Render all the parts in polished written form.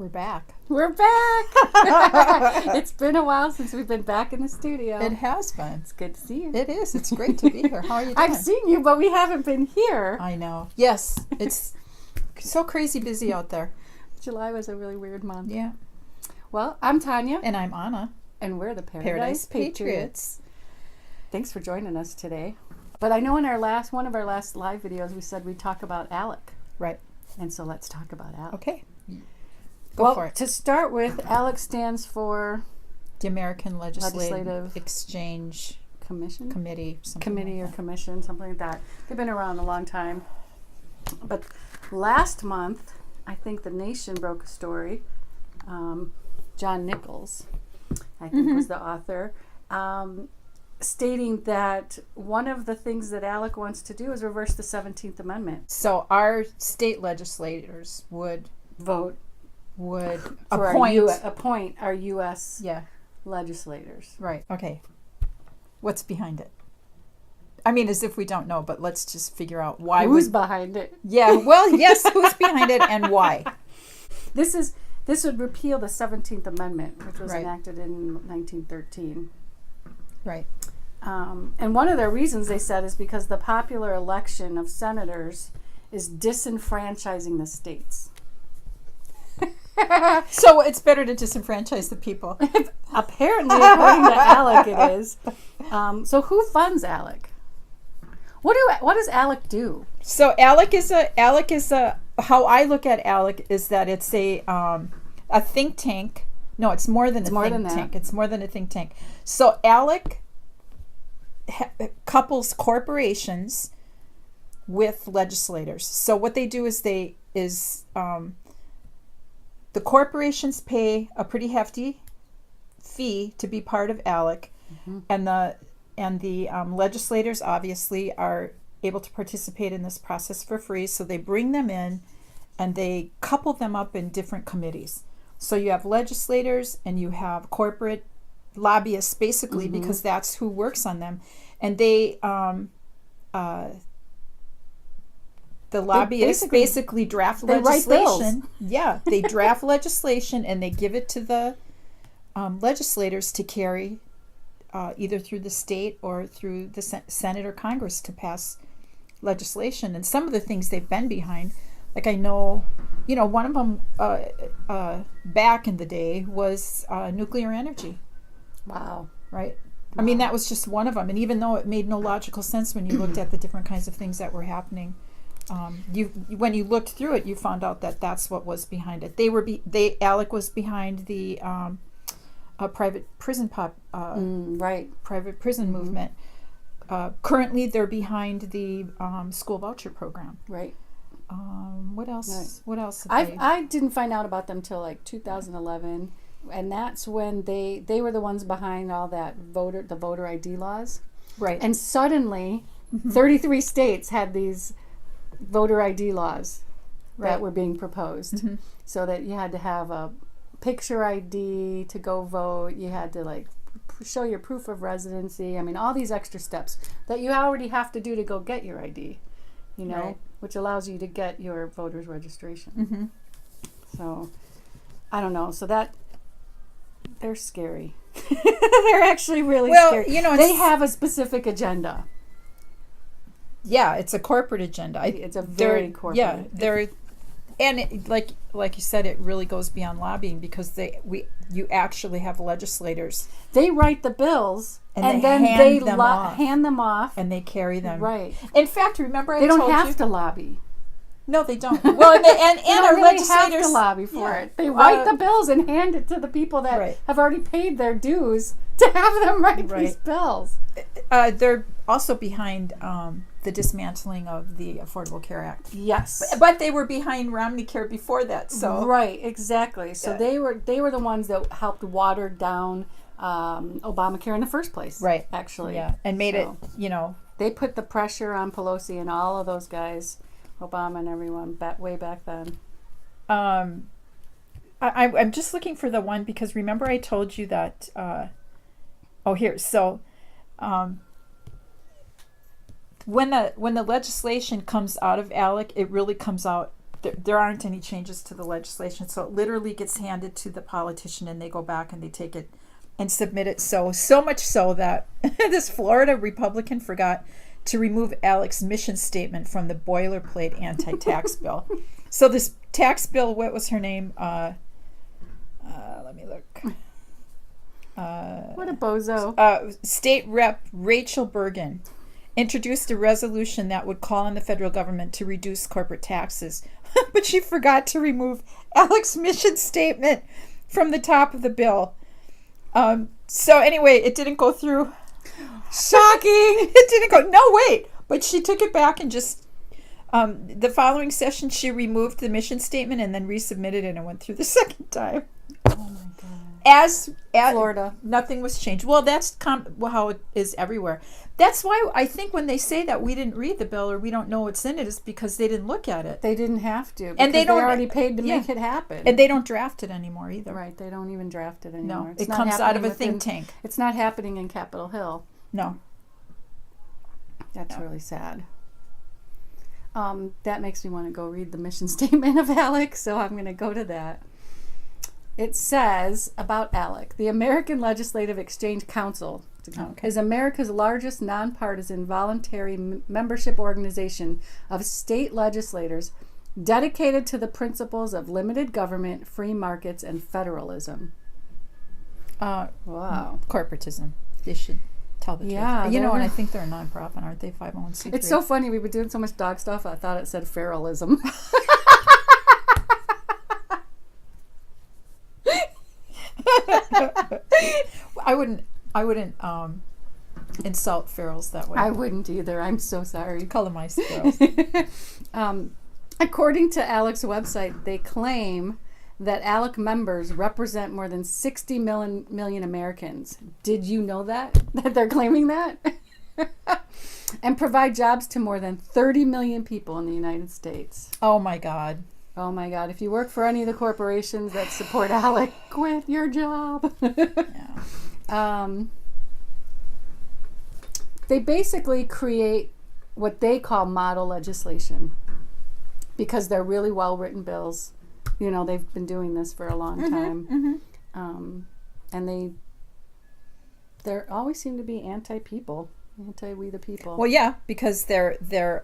We're back. We're back. It's been a while since we've been back in the studio. It has been. It's good to see you. It is. It's great to be here. How are you doing? I've seen you, but we haven't been here. I know. Yes. It's so crazy busy out there. July was a really weird month. Yeah. Well, I'm Tanya. And I'm Anna. And we're the Paradise Patriots. Thanks for joining us today. But I know in one of our last live videos, we said we'd talk about ALEC. Right. And so let's talk about ALEC. Okay. Go for it. To start with, ALEC stands for the American Legislative Exchange Commission? Committee. Committee or commission, something like that. They've been around a long time. But last month, I think the Nation broke a story. John Nichols, I think, was the author, stating that one of the things that ALEC wants to do is reverse the 17th Amendment. So our state legislators would appoint our U.S. legislators. Right. Okay. What's behind it? I mean, as if we don't know, but let's just figure out why. Who's behind it? Yeah. Well, yes. Who's behind it and why? This would repeal the 17th Amendment, which was enacted in 1913. Right. And one of their reasons, they said, is because the popular election of senators is disenfranchising the states. So it's better to disenfranchise the people. Apparently, according to ALEC, it is. So who funds ALEC? What does ALEC do? So ALEC is a how I look at ALEC is that it's a think tank. No, it's more than a think tank. It's more than a think tank. So ALEC couples corporations with legislators. So what they do is the corporations pay a pretty hefty fee to be part of ALEC, and the legislators obviously are able to participate in this process for free. So they bring them in, and they couple them up in different committees. So you have legislators and you have corporate lobbyists, basically, because that's who works on them, and the lobbyists basically draft legislation. Yeah, they draft legislation and they give it to the legislators to carry either through the state or through the Senate or Congress to pass legislation. And some of the things they've been behind, like I know, one of them back in the day was nuclear energy. Wow. Right? Wow. I mean, that was just one of them. And even though it made no logical sense when you looked at the different kinds of things that were happening, when you looked through it, you found out that that's what was behind it. ALEC was behind the private prison private prison movement. Currently, they're behind the school voucher program. Right. What else? Right. What else? I didn't find out about them till like 2011, and that's when they were the ones behind all that the voter ID laws. Right. And suddenly, 33 states had these voter ID laws that were being proposed, so that you had to have a picture ID to go vote. You had to show your proof of residency. I mean, all these extra steps that you already have to do to go get your ID, which allows you to get your voter's registration. So, I don't know. So they're scary. They're actually really scary. They have a specific agenda. Yeah, it's a corporate agenda. It's a very corporate. Yeah, like you said, it really goes beyond lobbying because you actually have legislators. They write the bills and then they hand them off, and they carry them. Right. In fact, remember they don't have to lobby. No, they don't. Well, and our really legislators have to lobby for it. They write the bills and hand it to the people that have already paid their dues to have them write these bills. They're also behind the dismantling of the Affordable Care Act. Yes, but they were behind Romney Care before that. So exactly. So they were the ones that helped water down Obamacare in the first place. Right. Actually. Yeah, and made it. They put the pressure on Pelosi and all of those guys. Obama and everyone way back then. I'm just looking for the one because remember I told you that. Here. So, when the legislation comes out of ALEC, it really comes out there aren't any changes to the legislation, so it literally gets handed to the politician, and they go back and they take it and submit it. So much so that this Florida Republican forgot to remove ALEC's mission statement from the boilerplate anti-tax bill. So this tax bill, what was her name? Let me look. What a bozo. State Rep Rachel Bergen introduced a resolution that would call on the federal government to reduce corporate taxes, but she forgot to remove ALEC's mission statement from the top of the bill. So anyway, it didn't go through. Shocking! It didn't go. No, wait. But she took it back and just, the following session, she removed the mission statement and then resubmitted it and went through the second time. Oh my God. As Florida. Nothing was changed. Well, that's how it is everywhere. That's why I think when they say that we didn't read the bill or we don't know what's in it, is because they didn't look at it. They didn't have to. And they don't, already paid to make it happen. And they don't draft it anymore either. Right. They don't even draft it anymore. No, it comes out of a think tank. It's not happening in Capitol Hill. No. That's really sad. That makes me want to go read the mission statement of ALEC, so I'm going to go to that. It says about ALEC, the American Legislative Exchange Council is America's largest nonpartisan voluntary membership organization of state legislators dedicated to the principles of limited government, free markets, and federalism. Wow. Corporatism. They should tell the truth. Yeah. You know, and I think they're a nonprofit, aren't they? 501c3. It's so funny. We've been doing so much dog stuff, I thought it said feralism. I wouldn't insult ferals that way. I wouldn't either. I'm so sorry. Call them my squirrels. According to ALEC's website, they claim that ALEC members represent more than 60 million Americans. Did you know that? That they're claiming that? And provide jobs to more than 30 million people in the United States. Oh my God. Oh my God. If you work for any of the corporations that support ALEC, quit your job. Yeah. They basically create what they call model legislation because they're really well-written bills. You know, they've been doing this for a long time. And they always seem to be anti-people, anti-we the people. Well, yeah, because they're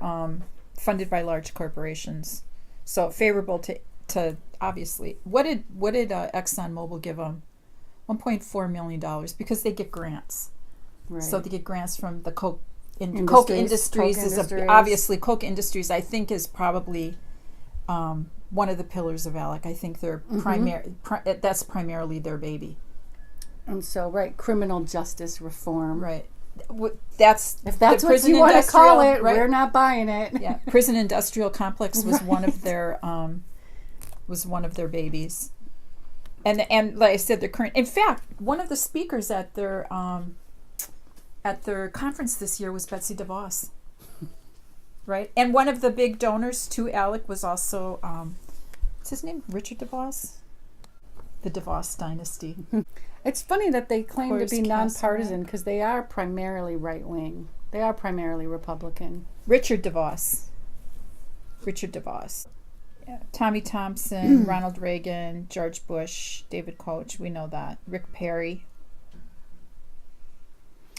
funded by large corporations. So favorable to obviously. What did ExxonMobil give them? $1.4 million because they get grants. Right. So they get grants from the Coke Industries. Coke Industries. Obviously Coke Industries, I think, is probably one of the pillars of ALEC. I think they're that's primarily their baby. And so, right, criminal justice reform. Right. If that's what you want to call it, right? We're not buying it. Yeah, prison industrial complex was one of their babies, and like I said, the current. In fact, one of the speakers at their conference this year was Betsy DeVos. Right, and one of the big donors to ALEC was also what's his name? Richard DeVos. The DeVos dynasty. It's funny that they claim to be nonpartisan because they are primarily right-wing. They are primarily Republican. Richard DeVos. Yeah. Tommy Thompson, Ronald Reagan, George Bush, David Koch, we know that. Rick Perry.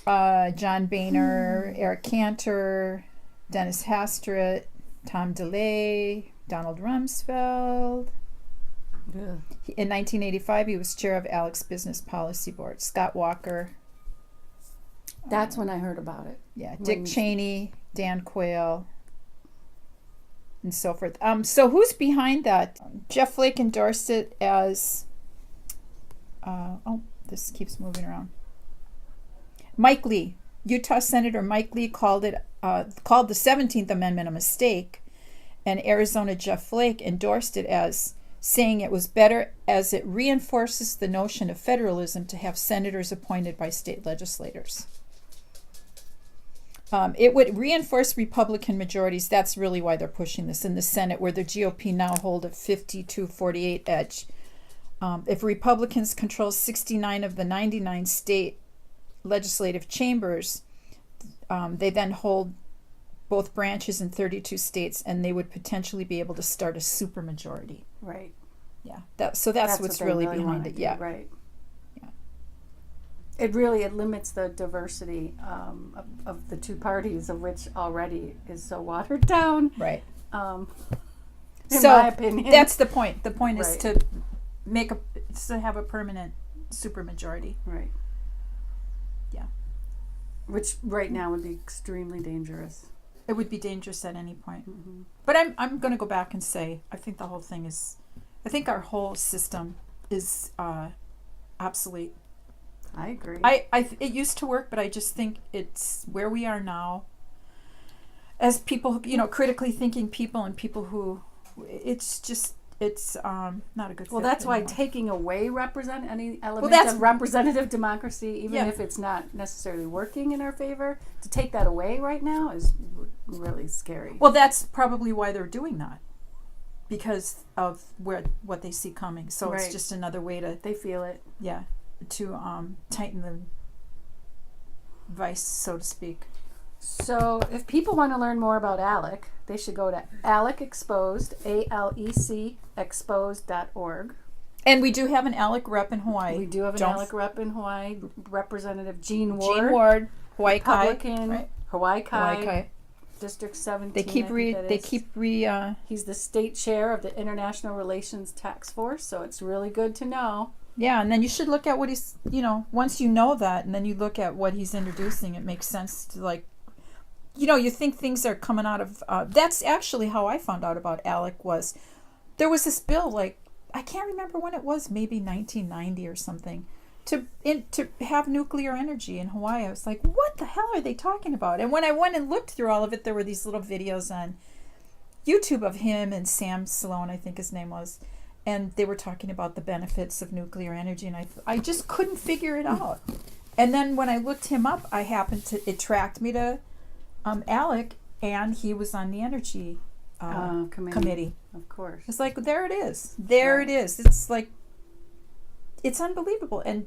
John Boehner, Eric Cantor, Dennis Hastert, Tom DeLay, Donald Rumsfeld. Ugh. In 1985, he was chair of ALEC's Business Policy Board. Scott Walker. That's when I heard about it. Yeah, Dick Cheney, Dan Quayle, and so forth. So who's behind that? Jeff Flake endorsed it as... this keeps moving around. Mike Lee. Utah Senator Mike Lee called the 17th Amendment a mistake, and Arizona Jeff Flake endorsed it as saying it was better as it reinforces the notion of federalism to have senators appointed by state legislators. It would reinforce Republican majorities. That's really why they're pushing this in the Senate, where the GOP now hold a 52-48 edge. If Republicans control 69 of the 99 state legislative chambers, they then hold both branches in 32 states, and they would potentially be able to start a supermajority. Right. Yeah. That's what's what they really behind wanna it. do, Yeah. Right. Yeah. It limits the diversity of the two parties, of which already is so watered down. Right. In So my opinion, that's the point. The point is Right. to have a permanent supermajority. right. Yeah. Which right now would be extremely dangerous. It would be dangerous at any point. Mm-hmm. But I'm going to go back and say I think I think our whole system is obsolete. I agree. It used to work, but I just think it's where we are now. As people, critically thinking people and people who, it's not a good. Well, fit that's why anymore. taking away any element that's- of representative democracy, even Yeah. if it's not necessarily working in our favor, to take that away right now is really scary. Well, that's probably why they're doing that, because of what they see coming. So Right. it's just another way to They feel it. to tighten the vice, so to speak. So if people want to learn more about ALEC, they should go to ALEC Exposed, ALEC exposed.org. And we do have an ALEC rep in Hawaii. We do have an Don't ALEC rep in Hawaii, Representative Gene Ward, Gene Ward, Hawaii Kai, Republican, right? Hawaii Kai, Hawaii Kai. District 17. They keep He's the state chair of the International Relations Task Force, so it's really good to know. Yeah, and then you should look at what he's, once you know that, and then you look at what he's introducing, it makes sense to you think things are coming out of, that's actually how I found out about ALEC was, there was this bill, I can't remember when it was, maybe 1990 or something, to have nuclear energy in Hawaii. I was like, what the hell are they talking about? And when I went and looked through all of it, there were these little videos on YouTube of him and Sam Sloan, I think his name was, and they were talking about the benefits of nuclear energy, and I just couldn't figure it out. And then when I looked him up, it tracked me to ALEC, and he was on the energy committee. Of course. It's like, there it is. Right. It is. It's like, it's unbelievable. And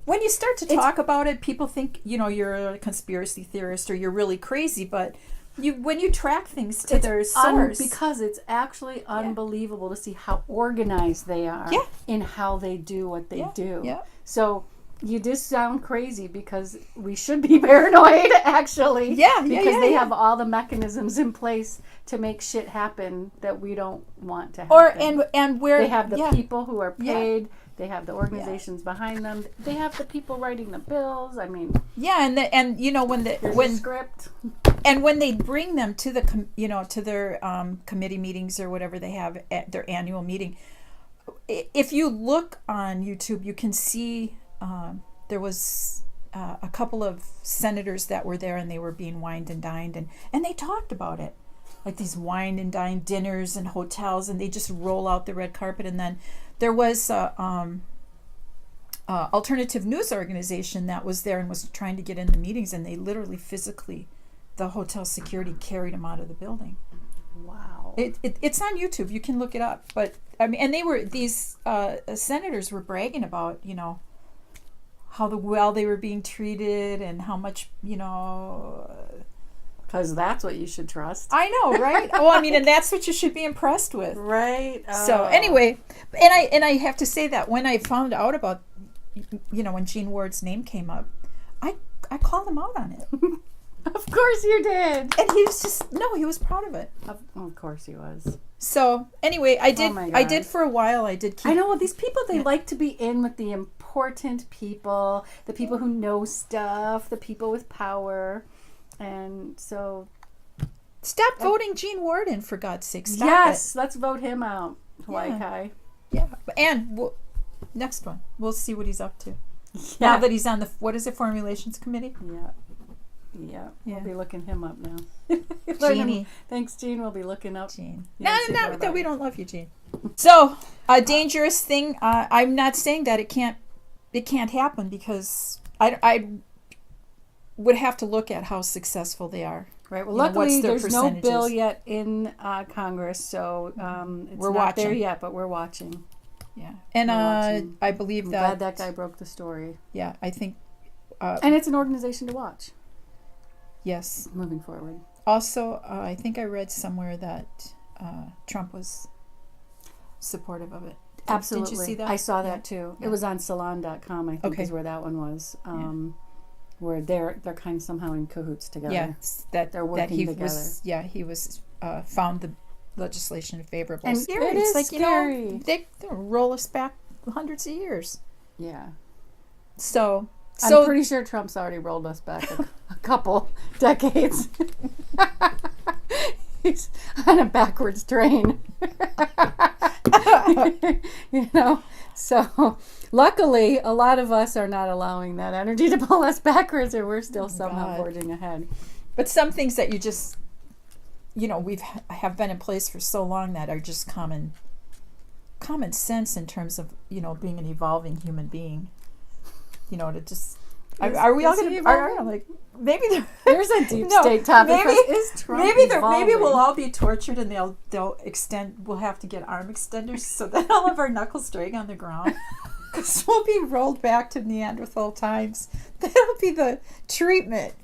when you start to talk about it, people think, you're a conspiracy theorist or you're really crazy, but when you track things to their source. Because it's actually unbelievable to see how organized they are in how they do what they do. Yeah. So you just sound crazy, because we should be paranoid, actually. Because they have all the mechanisms in place to make shit happen that we don't want to happen. And where they have the people who are paid. Yeah. They have the organizations behind them. They have the people writing the bills. I mean, when the script, and when they bring them to to their committee meetings or whatever they have at their annual meeting, if you look on YouTube, you can see there was a couple of senators that were there, and they were being wined and dined, and they talked about it, like these wine and dine dinners and hotels, and they just roll out the red carpet. And then there was alternative news organization that was there and was trying to get in the meetings, and they literally physically, the hotel security carried them out of the building. Wow. It's on YouTube. You can look it up. But and these senators were bragging about how well they were being treated and how much because that's what you should trust. I know, right? Well, and that's what you should be impressed with, right? So anyway, and I have to say that when I found out about when Gene Ward's name came up, I called him out on it. Of course you did. And he was he was proud of it. Of course he was. So anyway, I did. Oh my God. I did for a while. I did. I know. Well, these people, they like to be in with the important people, the people who know stuff, the people with power, and so. Stop voting Gene Ward in, for God's sake. Stop yes, let's vote him out. Hawaii Kai. Yeah, and next one, we'll see what he's up to. Now that he's on the Formulations Committee. Yeah. We'll be looking him up now. Jeannie. Thanks, Gene. We'll be looking up. Gene. No, not that we don't love you, Gene. So, a dangerous thing. I'm not saying that it can't happen, because I would have to look at how successful they are. Right. Well, luckily there's no percentages. bill yet in Congress, so it's we're not watching. there yet, but we're watching. Yeah, and I believe I'm that. glad that guy broke the story. Yeah, I think. And it's an organization to watch. Yes. Moving forward. Also, I think I read somewhere that Trump was supportive of it. Absolutely. Did you see that? I saw that too. Yeah. It was on salon.com, I think, Okay. is where that one was. Where they're kind of somehow in cahoots together. Yeah, that They're working he together. was. Yeah, he was found the legislation favorable. And Scary. it It's is like scary. they'll roll us back hundreds of years. Yeah. So I'm pretty sure Trump's already rolled us back a couple decades. He's on a backwards train. So luckily a lot of us are not allowing that energy to pull us backwards, and we're still somehow forging ahead. But some things that you just, have been in place for so long that are just common sense in terms of, being an evolving human being. To just, are we all going to, like, maybe there's a deep state topic. Maybe is Trump maybe we'll all be tortured and we'll have to get arm extenders so that all of our knuckles drag on the ground. Because we'll be rolled back to Neanderthal times. That'll be the treatment.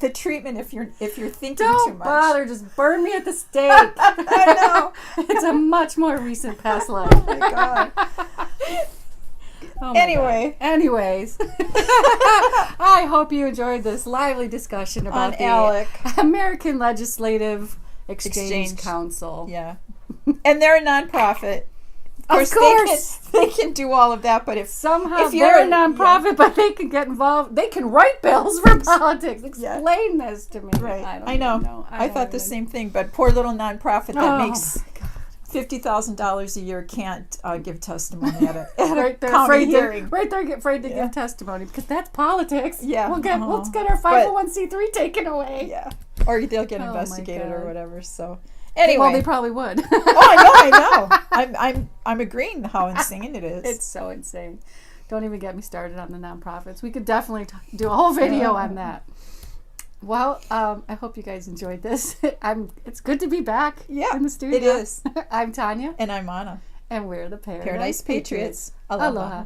The treatment if you're thinking too much. Don't bother, just burn me at the stake. I know. It's a much more recent past life. Oh my God. Oh my Anyway. God. Anyways. I hope you enjoyed this lively discussion about On the ALEC. American Legislative Exchange Counsel. Yeah. And they're a nonprofit. Of course. They can do all of that, but if Somehow you're they're a nonprofit, but they can get involved. They can write bills for politics. Explain this to me. Right. I I know. even know. I thought the same thing, but poor little nonprofit that makes my God. $50,000 a year can't give testimony at a Right there, county hearing. afraid to give testimony because that's politics. Yeah. Let's get our 501c3 taken away. Yeah. Or they'll get Oh my investigated or God. whatever. So anyway. Well, they probably would. I know. I'm agreeing how insane it is. It's so insane. Don't even get me started on the nonprofits. We could definitely do a whole video on that. Well, I hope you guys enjoyed this. It's good to be back in the studio. It is. I'm Tanya. And I'm Anna. And we're the Paradise Patriots. Aloha. Aloha.